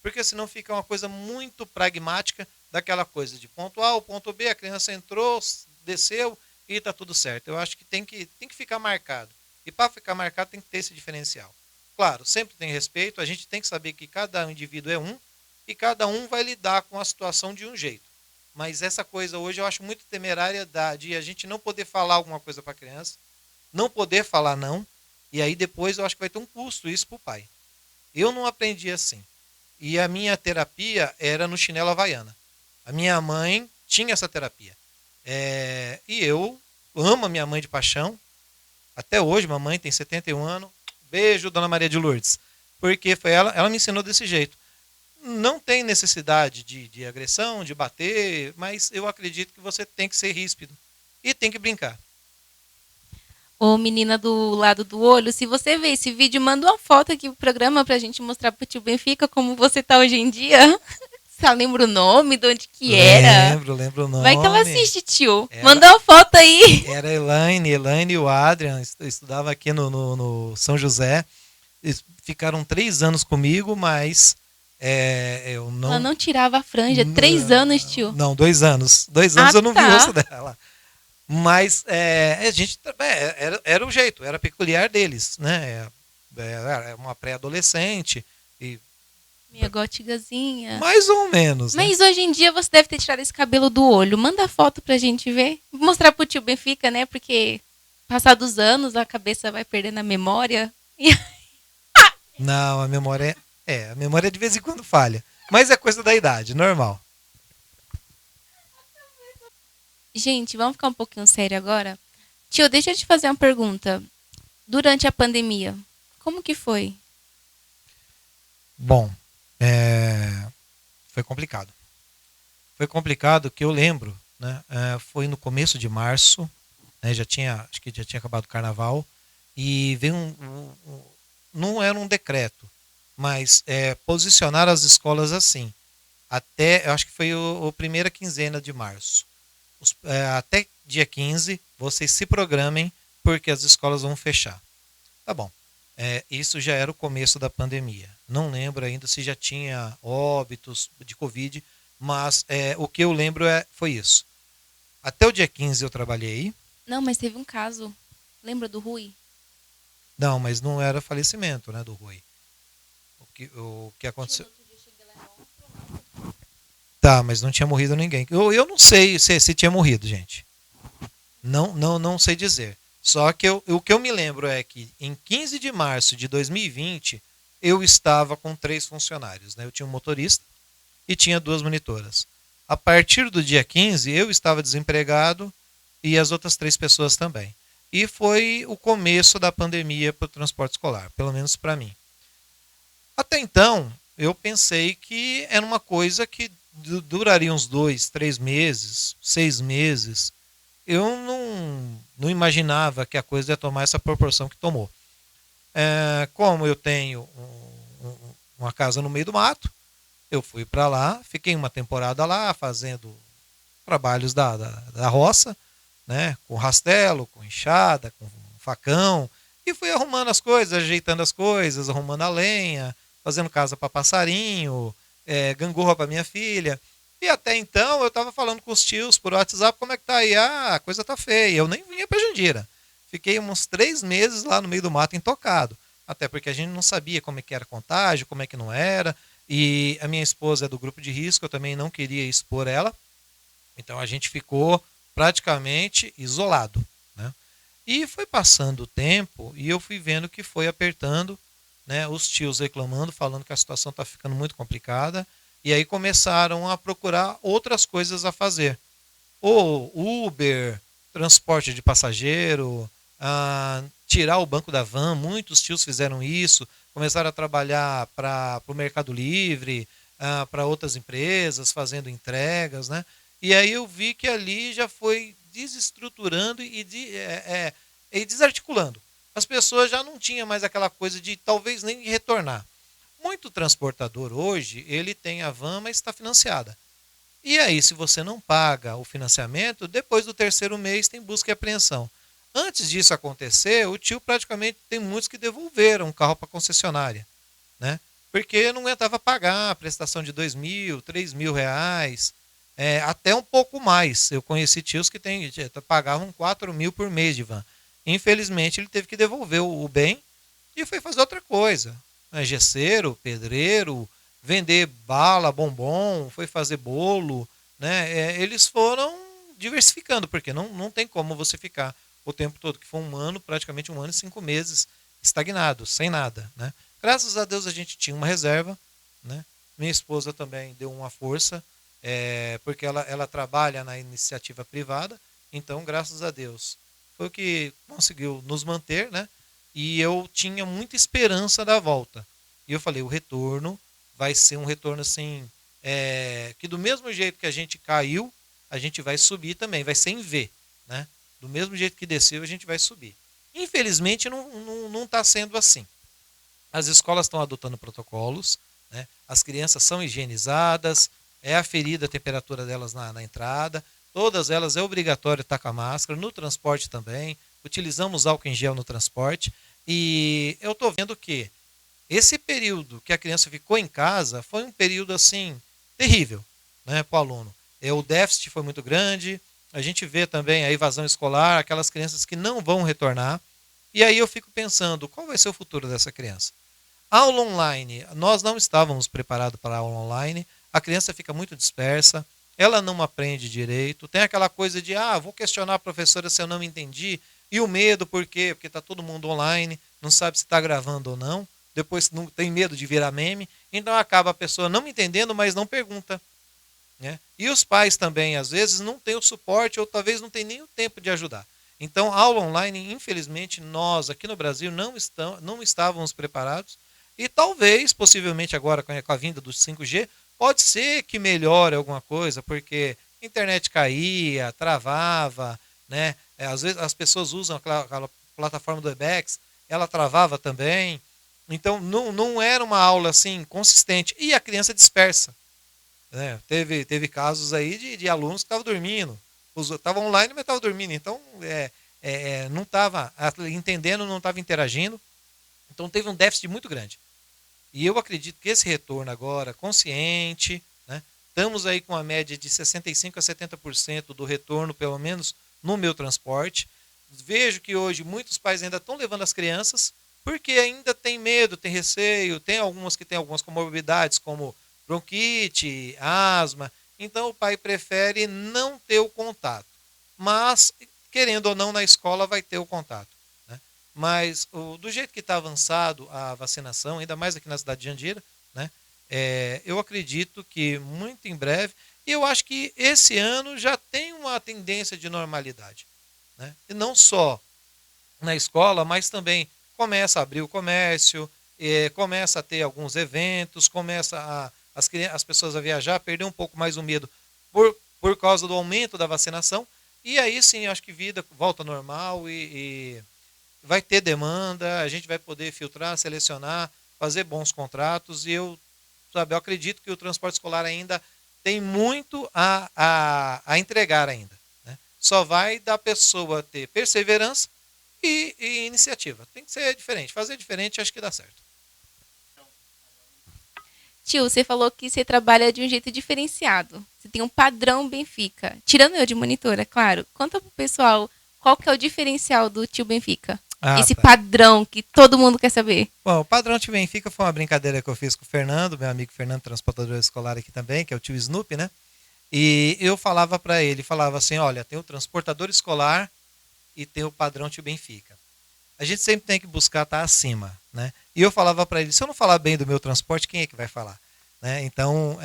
Porque senão fica uma coisa muito pragmática, daquela coisa de ponto A ao ponto B, a criança entrou, desceu e está tudo certo. Eu acho que tem que ficar marcado. E para ficar marcado tem que ter esse diferencial. Claro, sempre tem respeito, a gente tem que saber que cada indivíduo é um e cada um vai lidar com a situação de um jeito. Mas essa coisa hoje eu acho muito temerária de a gente não poder falar alguma coisa para a criança, não poder falar não, e aí depois eu acho que vai ter um custo isso para o pai. Eu não aprendi assim. E a minha terapia era no chinelo havaiana. A minha mãe tinha essa terapia. E eu amo a minha mãe de paixão. Até hoje, mamãe tem 71 anos. Beijo, Dona Maria de Lourdes. Porque foi ela me ensinou desse jeito. Não tem necessidade de agressão, de bater, mas eu acredito que você tem que ser ríspido. E tem que brincar. Ô, menina do lado do olho, se você ver esse vídeo, manda uma foto aqui pro programa pra gente mostrar pro tio Benfica como você tá hoje em dia. Você lembra o nome, de onde que era? Lembro o nome. Vai que ela assiste, tio. Manda uma foto aí. Era a Elaine e o Adrian, estudava aqui no São José. Eles ficaram 3 anos comigo, mas eu não... Ela não tirava a franja. 3 anos, tio. Não, 2 anos. 2 anos eu não vi o rosto dela. Mas a gente era o jeito, era peculiar deles, né? Era uma pré-adolescente. Minha gotigazinha. Mais ou menos. Mas né? Hoje em dia você deve ter tirado esse cabelo do olho. Manda foto pra gente ver. Vou mostrar pro tio Benfica, né? Porque passar dos anos a cabeça vai perdendo a memória. Não, a memória a memória de vez em quando falha. Mas é coisa da idade, normal. Gente, vamos ficar um pouquinho sério agora? Tio, deixa eu te fazer uma pergunta. Durante a pandemia, como que foi? Bom, foi complicado. Foi complicado que eu lembro, né? Foi no começo de março, né? Acho que já tinha acabado o carnaval, e veio não era um decreto, mas posicionar as escolas assim. Eu acho que foi a primeira quinzena de março. Até dia 15, vocês se programem, porque as escolas vão fechar. Tá bom. Isso já era o começo da pandemia. Não lembro ainda se já tinha óbitos de Covid, mas o que eu lembro foi isso. Até o dia 15 eu trabalhei. Não, mas teve um caso. Lembra do Rui? Não, mas não era falecimento, né, do Rui. O que aconteceu... Tá, mas não tinha morrido ninguém. Eu não sei se tinha morrido, gente. Não sei dizer. Só que o que eu me lembro é que em 15 de março de 2020, eu estava com 3 funcionários. Né? Eu tinha um motorista e tinha 2 monitoras. A partir do dia 15, eu estava desempregado e as outras 3 pessoas também. E foi o começo da pandemia para o transporte escolar, pelo menos para mim. Até então, eu pensei que era uma coisa que duraria uns 2, 3 meses, 6 meses. Eu não imaginava que a coisa ia tomar essa proporção que tomou. Como eu tenho uma casa no meio do mato, eu fui para lá, fiquei uma temporada lá fazendo trabalhos da roça, né, com rastelo, com enxada, com facão, e fui arrumando as coisas, ajeitando as coisas, arrumando a lenha, fazendo casa para passarinho, gangorra para minha filha. E até então eu estava falando com os tios por WhatsApp, como é que tá aí? A coisa tá feia. Eu nem vinha para Jandira. Fiquei uns 3 meses lá no meio do mato intocado. Até porque a gente não sabia como é que era contágio, como é que não era. E a minha esposa é do grupo de risco, eu também não queria expor ela. Então a gente ficou praticamente isolado. Né? E foi passando o tempo e eu fui vendo que foi apertando, né? Os tios reclamando, falando que a situação está ficando muito complicada. E aí começaram a procurar outras coisas a fazer. Ou Uber, transporte de passageiro, tirar o banco da van. Muitos tios fizeram isso, começaram a trabalhar para o Mercado Livre, para outras empresas, fazendo entregas, né? E aí eu vi que ali já foi desestruturando e desarticulando. As pessoas já não tinham mais aquela coisa de talvez nem retornar. Muito transportador hoje, ele tem a van, mas está financiada. E aí, se você não paga o financiamento, depois do terceiro mês tem busca e apreensão. Antes disso acontecer, o tio praticamente tem muitos que devolveram o carro para a concessionária, né? Porque não aguentava pagar a prestação de 2.000, 3.000 reais, até um pouco mais. Eu conheci tios que pagavam 4.000 por mês de van. Infelizmente, ele teve que devolver o bem e foi fazer outra coisa. Gesseiro, pedreiro, vender bala, bombom, foi fazer bolo, né? Eles foram diversificando, porque não tem como você ficar o tempo todo, que foi um ano, praticamente 1 ano e 5 meses, estagnado, sem nada, né? Graças a Deus a gente tinha uma reserva, né? Minha esposa também deu uma força, porque ela trabalha na iniciativa privada, então graças a Deus foi o que conseguiu nos manter, né? E eu tinha muita esperança da volta. E eu falei, o retorno vai ser um retorno assim, que do mesmo jeito que a gente caiu, a gente vai subir também, vai ser em V, né? Do mesmo jeito que desceu, a gente vai subir. Infelizmente, não está sendo assim. As escolas estão adotando protocolos, né? As crianças são higienizadas, é aferida a temperatura delas na entrada, todas elas é obrigatório tacar máscara, no transporte também, utilizamos álcool em gel no transporte, e eu estou vendo que esse período que a criança ficou em casa foi um período assim terrível, né, para o aluno. O déficit foi muito grande, a gente vê também a evasão escolar, aquelas crianças que não vão retornar, e aí eu fico pensando, qual vai ser o futuro dessa criança? Aula online, nós não estávamos preparados para a aula online, a criança fica muito dispersa, ela não aprende direito, tem aquela coisa de, vou questionar a professora se eu não entendi, e o medo, por quê? Porque está todo mundo online, não sabe se está gravando ou não, depois não tem medo de virar meme, então acaba a pessoa não entendendo, mas não pergunta, né? E os pais também, às vezes, não têm o suporte ou talvez não tem nem o tempo de ajudar. Então, aula online, infelizmente, nós aqui no Brasil não estávamos preparados e talvez, possivelmente agora com a vinda do 5G, pode ser que melhore alguma coisa, porque a internet caía, travava, né? Às vezes as pessoas usam aquela plataforma do Webex, ela travava também. Então, não era uma aula assim consistente. E a criança dispersa, né? Teve casos aí de alunos que estavam dormindo. Estavam online, mas estavam dormindo. Então, não estava entendendo, não estava interagindo. Então, teve um déficit muito grande. E eu acredito que esse retorno agora, consciente, né? Estamos aí com a média de 65% a 70% do retorno, pelo menos no meu transporte. Vejo que hoje muitos pais ainda estão levando as crianças, porque ainda tem medo, tem receio, tem algumas que têm algumas comorbidades, como bronquite, asma. Então o pai prefere não ter o contato. Mas, querendo ou não, na escola vai ter o contato, né? Mas do jeito que está avançado a vacinação, ainda mais aqui na cidade de Jandira, né? Eu acredito que muito em breve, e eu acho que esse ano já tem uma tendência de normalidade, né? E não só na escola, mas também começa a abrir o comércio, começa a ter alguns eventos, começa as pessoas a viajar, perder um pouco mais o medo por causa do aumento da vacinação, e aí sim, acho que vida volta ao normal e vai ter demanda, a gente vai poder filtrar, selecionar, fazer bons contratos, e eu acredito que o transporte escolar ainda tem muito a entregar ainda, né? Só vai da pessoa ter perseverança e iniciativa. Tem que ser diferente. Fazer diferente, acho que dá certo. Tio, você falou que você trabalha de um jeito diferenciado. Você tem um padrão Benfica. Tirando eu de monitora, claro. Conta pro pessoal qual que é o diferencial do tio Benfica. Esse padrão que todo mundo quer saber. Bom, o padrão tio Benfica foi uma brincadeira que eu fiz com o Fernando, meu amigo Fernando, transportador escolar aqui também, que é o tio Snoopy, né? E eu falava para ele, falava assim, olha, tem o transportador escolar e tem o padrão Tio Benfica. A gente sempre tem que buscar estar acima, né? E eu falava para ele, se eu não falar bem do meu transporte, quem é que vai falar? Né? Então,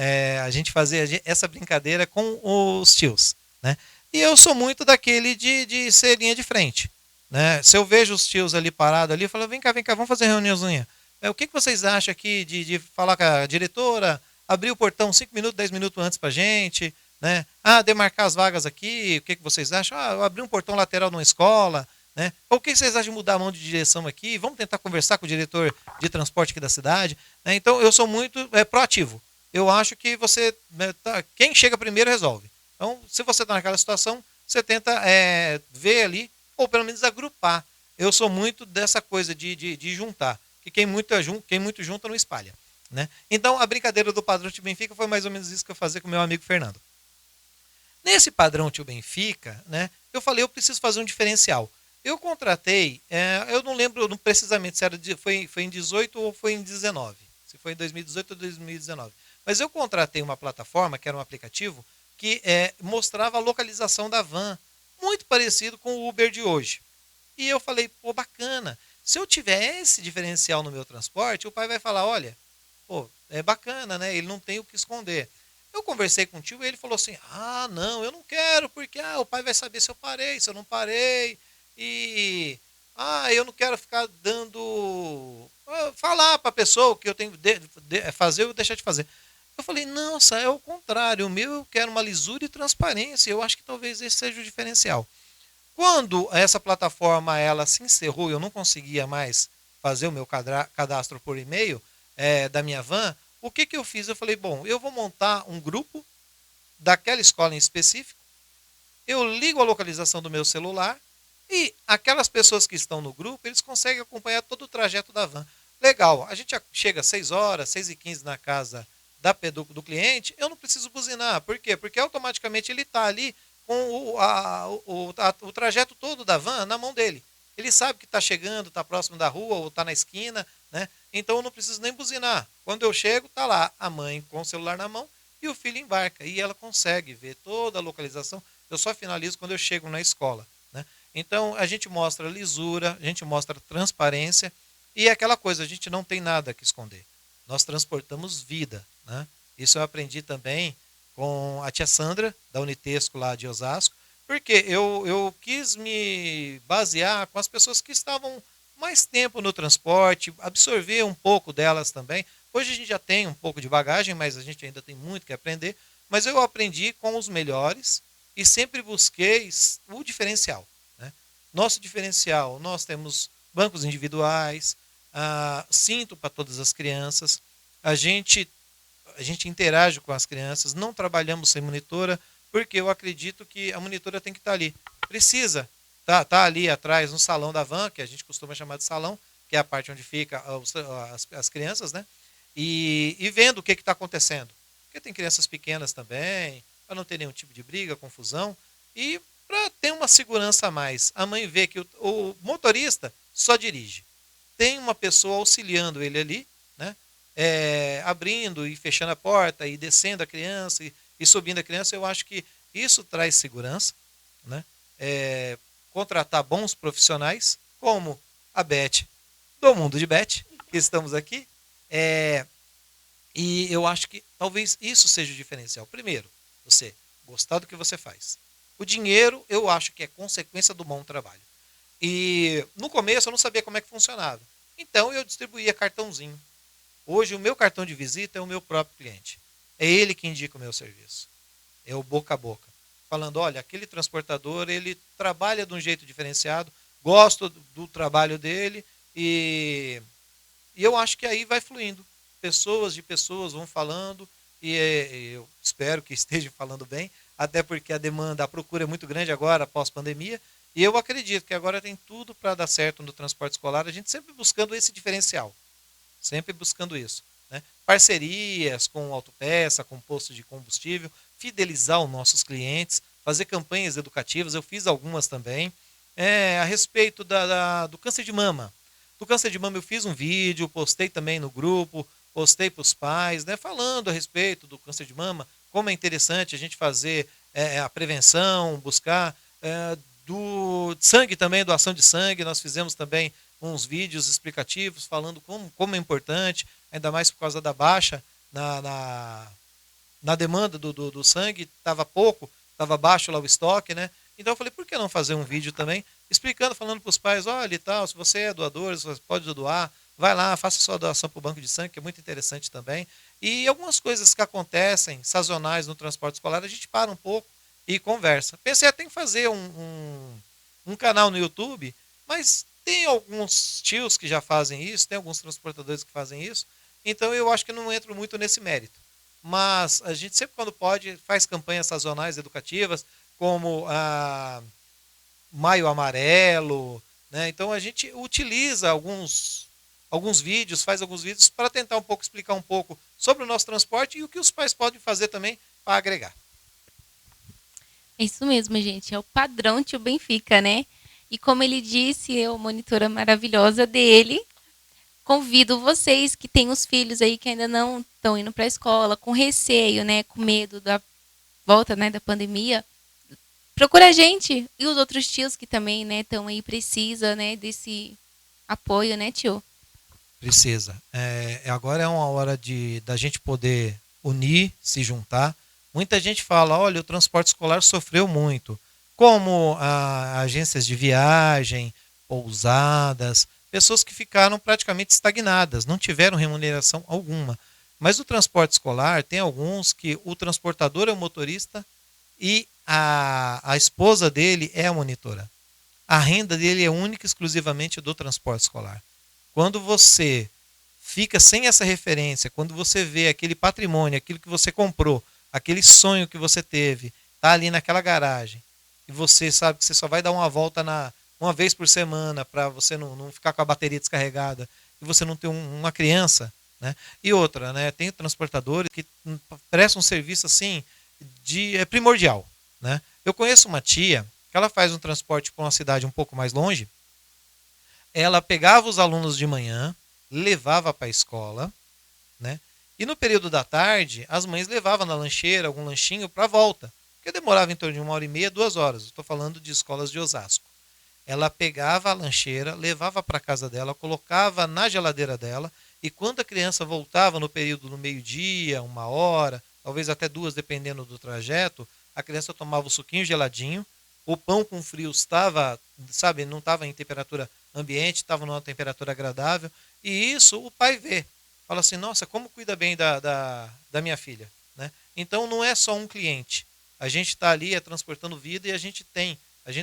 a gente fazia essa brincadeira com os tios, né? E eu sou muito daquele de ser linha de frente, né? Se eu vejo os tios ali parados ali, eu falo, vem cá, vamos fazer reuniãozinha. O que vocês acham aqui de falar com a diretora, abrir o portão 5 minutos, 10 minutos antes pra gente, né? Demarcar as vagas aqui, o que vocês acham? Eu abri um portão lateral numa escola, né? Ou o que vocês acham de mudar a mão de direção aqui? Vamos tentar conversar com o diretor de transporte aqui da cidade, né? Então, eu sou muito proativo. Eu acho que quem chega primeiro resolve. Então, se você está naquela situação, você tenta ver ali, ou pelo menos agrupar. Eu sou muito dessa coisa de juntar. Que quem muito junta não espalha. Né? Então, a brincadeira do padrão Tio Benfica foi mais ou menos isso que eu fazia com o meu amigo Fernando. Nesse padrão Tio Benfica, né, eu falei, eu preciso fazer um diferencial. Eu contratei, eu não lembro precisamente se foi em 18 ou foi em 19. Se foi em 2018 ou 2019. Mas eu contratei uma plataforma, que era um aplicativo, que mostrava a localização da van, muito parecido com o Uber de hoje. E eu falei, pô, bacana. Se eu tiver esse diferencial no meu transporte, o pai vai falar, olha, pô, é bacana, né? Ele não tem o que esconder. Eu conversei com o tio e ele falou assim, não, eu não quero, porque o pai vai saber se eu parei, se eu não parei. E, eu não quero ficar falar para a pessoa o que eu tenho que fazer ou deixar de fazer. Eu falei, não, é o contrário, o meu eu quero uma lisura e transparência, eu acho que talvez esse seja o diferencial. Quando essa plataforma ela se encerrou e eu não conseguia mais fazer o meu cadastro por e-mail da minha van, o que eu fiz? Eu falei, bom, eu vou montar um grupo daquela escola em específico, eu ligo a localização do meu celular e aquelas pessoas que estão no grupo, eles conseguem acompanhar todo o trajeto da van. Legal, a gente chega às 6 horas, 6h15 na casa do cliente, eu não preciso buzinar. Por quê? Porque automaticamente ele está ali com o trajeto todo da van na mão dele. Ele sabe que está chegando, está próximo da rua ou está na esquina, né? Então eu não preciso nem buzinar. Quando eu chego, está lá a mãe com o celular na mão e o filho embarca. E ela consegue ver toda a localização. Eu só finalizo quando eu chego na escola. Né? Então a gente mostra lisura, a gente mostra transparência e é aquela coisa, a gente não tem nada que esconder. Nós transportamos vida. Né? Isso eu aprendi também com a tia Sandra, da Unitesco lá de Osasco, porque eu quis me basear com as pessoas que estavam mais tempo no transporte, absorver um pouco delas também. Hoje a gente já tem um pouco de bagagem, mas a gente ainda tem muito que aprender. Mas eu aprendi com os melhores e sempre busquei o diferencial. Né? Nosso diferencial, nós temos bancos individuais, cinto para todas as crianças, a gente interage com as crianças, não trabalhamos sem monitora, porque eu acredito que a monitora tem que estar ali. Precisa tá ali atrás no salão da van, que a gente costuma chamar de salão, que é a parte onde fica as crianças, né? E vendo o que está acontecendo. Porque tem crianças pequenas também, para não ter nenhum tipo de briga, confusão, e para ter uma segurança a mais. A mãe vê que o motorista só dirige. Tem uma pessoa auxiliando ele ali, né? Abrindo e fechando a porta, e descendo a criança, e subindo a criança. Eu acho que isso traz segurança, né? Contratar bons profissionais, como a Beth, do Mundo de Beth, que estamos aqui. E eu acho que talvez isso seja o diferencial. Primeiro, você gostar do que você faz. O dinheiro, eu acho que é consequência do bom trabalho. E no começo eu não sabia como é que funcionava. Então eu distribuía cartãozinho. Hoje o meu cartão de visita é o meu próprio cliente. É ele que indica o meu serviço. É o boca a boca. Falando, olha, aquele transportador, ele trabalha de um jeito diferenciado, gosto do trabalho dele e eu acho que aí vai fluindo. Pessoas vão falando e eu espero que estejam falando bem, até porque a procura é muito grande agora, após pandemia, e eu acredito que agora tem tudo para dar certo no transporte escolar, a gente sempre buscando esse diferencial, sempre buscando isso. Né? Parcerias com autopeça, com posto de combustível, fidelizar os nossos clientes, fazer campanhas educativas, eu fiz algumas também, a respeito do câncer de mama. Do câncer de mama eu fiz um vídeo, postei também no grupo, postei para os pais, né, falando a respeito do câncer de mama, como é interessante a gente fazer a prevenção, buscar Do sangue também, doação de sangue, nós fizemos também uns vídeos explicativos falando como é importante, ainda mais por causa da baixa na demanda do sangue, estava pouco, estava baixo lá o estoque, né? Então eu falei, por que não fazer um vídeo também, explicando, falando para os pais, olha e tal, se você é doador, você pode doar, vai lá, faça sua doação para o banco de sangue, que é muito interessante também. E algumas coisas que acontecem, sazonais no transporte escolar, a gente para um pouco e conversa. Pensei até em fazer um canal no YouTube, mas tem alguns tios que já fazem isso, tem alguns transportadores que fazem isso, então eu acho que não entro muito nesse mérito. Mas a gente sempre quando pode faz campanhas sazonais educativas, como a Maio Amarelo, né? Então a gente utiliza alguns vídeos, faz alguns vídeos para tentar um pouco explicar um pouco sobre o nosso transporte e o que os pais podem fazer também para agregar. É isso mesmo, gente. É o padrão Tio Benfica, né? E como ele disse, eu, monitora maravilhosa dele, convido vocês que têm os filhos aí que ainda não estão indo para a escola, com receio, né? Com medo da volta, né, da pandemia. Procura a gente e os outros tios que também, né, estão aí, precisa, né, desse apoio, né, tio? Precisa. Agora é uma hora da gente poder unir, se juntar. Muita gente fala, olha, o transporte escolar sofreu muito. Como agências de viagem, pousadas, pessoas que ficaram praticamente estagnadas, não tiveram remuneração alguma. Mas o transporte escolar tem alguns que o transportador é o motorista e a esposa dele é a monitora. A renda dele é única e exclusivamente do transporte escolar. Quando você fica sem essa referência, quando você vê aquele patrimônio, aquilo que você comprou, aquele sonho que você teve, tá ali naquela garagem, e você sabe que você só vai dar uma volta uma vez por semana para você não ficar com a bateria descarregada, e você não ter uma criança, né? E outra, né? Tem transportadores que prestam um serviço assim primordial, né? Eu conheço uma tia que ela faz um transporte para uma cidade um pouco mais longe. Ela pegava os alunos de manhã, levava para a escola, né? E no período da tarde, as mães levavam na lancheira algum lanchinho para a volta, porque demorava em torno de 1h30, 2 horas. Estou falando de escolas de Osasco. Ela pegava a lancheira, levava para a casa dela, colocava na geladeira dela, e quando a criança voltava no período do meio-dia, 1 hora, talvez até 2, dependendo do trajeto, a criança tomava o suquinho geladinho, o pão com frio estava, sabe, não estava em temperatura ambiente, estava numa temperatura agradável, e isso o pai vê. Fala assim, nossa, como cuida bem da minha filha, né? Então não é só um cliente. A gente está ali transportando vida e a gente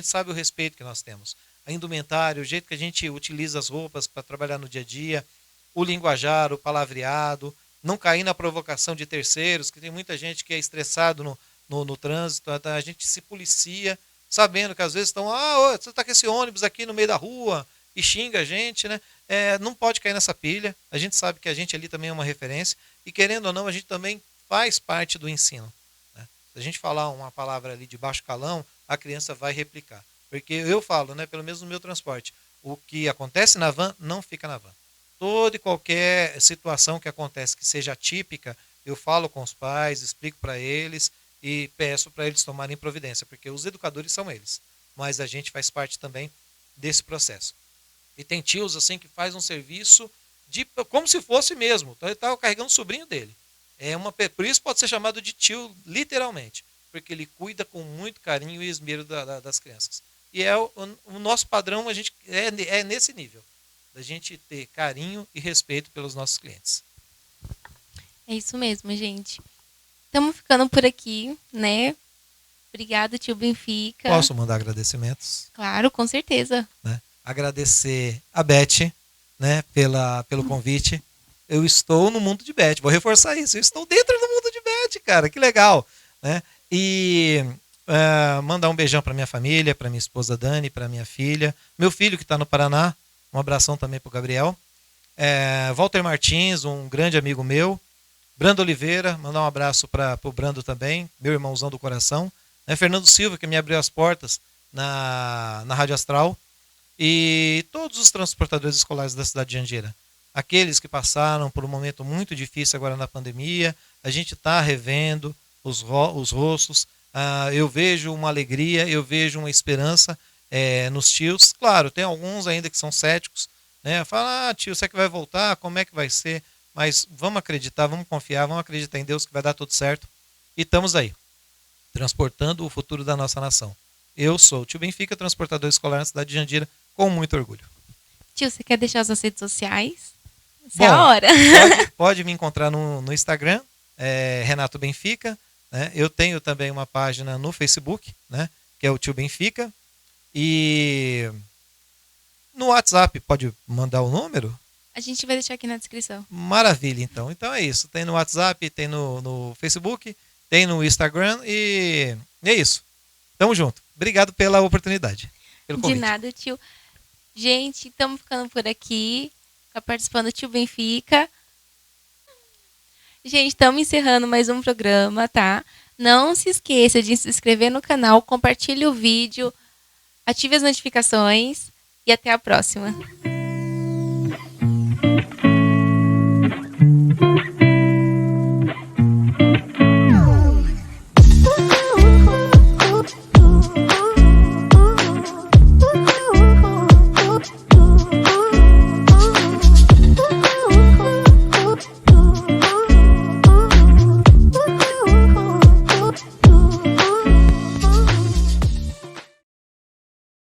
sabe o respeito que nós temos. A indumentária, o jeito que a gente utiliza as roupas para trabalhar no dia a dia, o linguajar, o palavreado, não cair na provocação de terceiros, que tem muita gente que é estressado no trânsito, a gente se policia, sabendo que às vezes estão, você está com esse ônibus aqui no meio da rua, e xinga a gente, né? Não pode cair nessa pilha, a gente sabe que a gente ali também é uma referência, e querendo ou não, a gente também faz parte do ensino, né? Se a gente falar uma palavra ali de baixo calão, a criança vai replicar. Porque eu falo, né, pelo menos no meu transporte, o que acontece na van, não fica na van. Toda e qualquer situação que acontece que seja atípica, eu falo com os pais, explico para eles e peço para eles tomarem providência, porque os educadores são eles, mas a gente faz parte também desse processo. E tem tios assim que faz um serviço como se fosse mesmo. Então ele estava carregando o sobrinho dele. Por isso pode ser chamado de tio, literalmente, porque ele cuida com muito carinho e esmero das crianças. E o nosso padrão, a gente é nesse nível, da gente ter carinho e respeito pelos nossos clientes. É isso mesmo, gente. Estamos ficando por aqui, né? Obrigada, tio Benfica. Posso mandar agradecimentos? Claro, com certeza. Né? Agradecer a Beth, né, pelo convite. Eu estou no mundo de Beth, vou reforçar isso. Eu estou dentro do mundo de Beth, cara, que legal, né? E mandar um beijão para minha família, para minha esposa Dani, para minha filha, meu filho que está no Paraná, um abração também para o Gabriel. Walter Martins, um grande amigo meu. Brando Oliveira, mandar um abraço para o Brando também, meu irmãozão do coração. Fernando Silva, que me abriu as portas na Rádio Astral. E todos os transportadores escolares da cidade de Jandira. Aqueles que passaram por um momento muito difícil agora na pandemia, a gente está revendo os rostos. Eu vejo uma alegria, eu vejo uma esperança nos tios. Claro, tem alguns ainda que são céticos, né? Fala, tio, você que vai voltar, como é que vai ser? Mas vamos acreditar, vamos confiar, vamos acreditar em Deus que vai dar tudo certo. E estamos aí, transportando o futuro da nossa nação. Eu sou o tio Benfica, transportador escolar na cidade de Jandira, com muito orgulho. Tio, você quer deixar as suas redes sociais? Essa Bom, é a hora. Pode me encontrar no Instagram, Renato Benfica. Né? Eu tenho também uma página no Facebook, né? Que é o tio Benfica. E no WhatsApp, pode mandar o número? A gente vai deixar aqui na descrição. Maravilha, então. Então é isso. Tem no WhatsApp, tem no Facebook, tem no Instagram e é isso. Tamo junto. Obrigado pela oportunidade. Pelo convite. De nada, tio. Gente, estamos ficando por aqui. Tá participando do tio Benfica. Gente, estamos encerrando mais um programa, tá? Não se esqueça de se inscrever no canal, compartilhe o vídeo, ative as notificações e até a próxima.